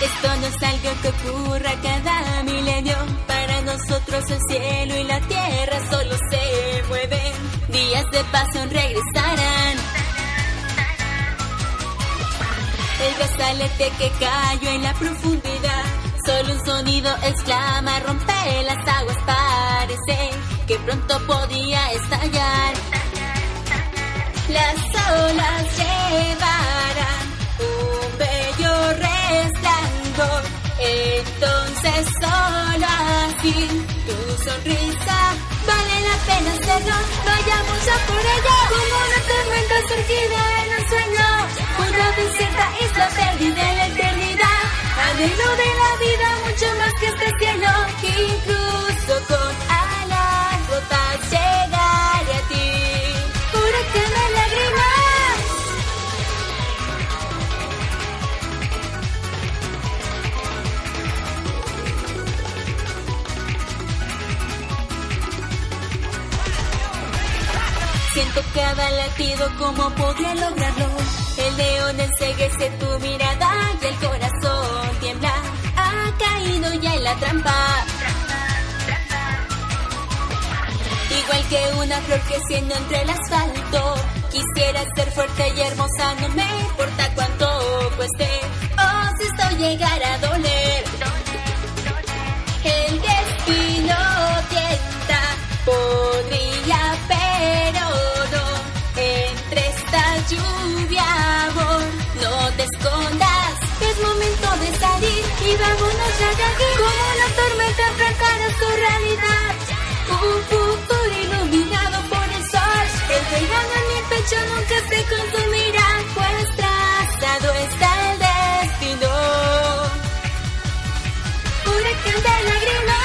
Esto no es algo que ocurra cada milenio. Para nosotros el cielo y la tierra solo se mueven. Días de pasión regresarán. El brazalete que cayó en la profundidad, solo un sonido exclama, rompe las aguas, parece que pronto podía estallar. Las olas llevarán un bello resplandor, entonces solo así tu sonrisa vale la pena hacerlo. Vayamos a por ella, como una tormenta surgida en un sueño, una desierta isla perdida en la eternidad. Anhelo de la vida mucho más que este cielo, incluso con alas rotas llegaré a ti. Huracán de lágrimas. Siento cada latido, ¿cómo podría lograrlo? El león enceguece tu mirada y el corazón tiembla. Ha caído ya en la trampa. Igual que una flor creciendo entre el asfalto, quisiera ser fuerte y hermosa, no me importa cuánto cueste o si esto llegara a doler. El destino tienta, podría, pero no. Entre esta lluvia, amor, no te escondas. Es momento de salir y vámonos ya de aquí. Como una tormenta enfrentar su realidad. Un futuro iluminado por el sol. El verano en mi pecho nunca se consumirá, pues trazado está el destino. Huracán de lágrimas.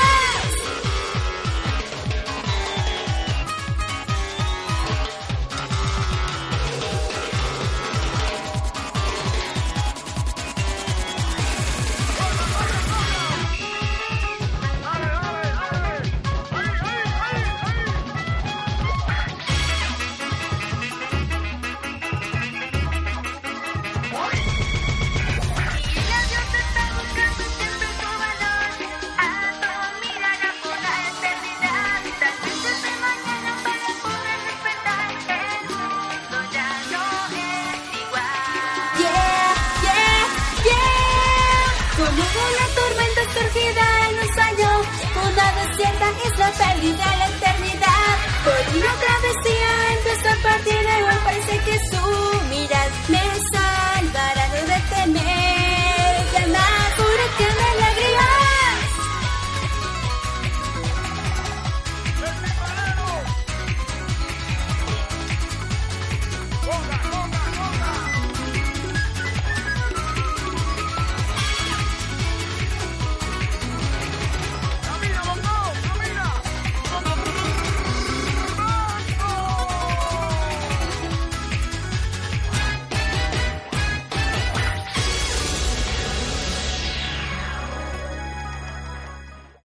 Como una tormenta surgida en un sueño, una desierta isla perdida en la eternidad. Por una travesía empezó a partir de igual, parece que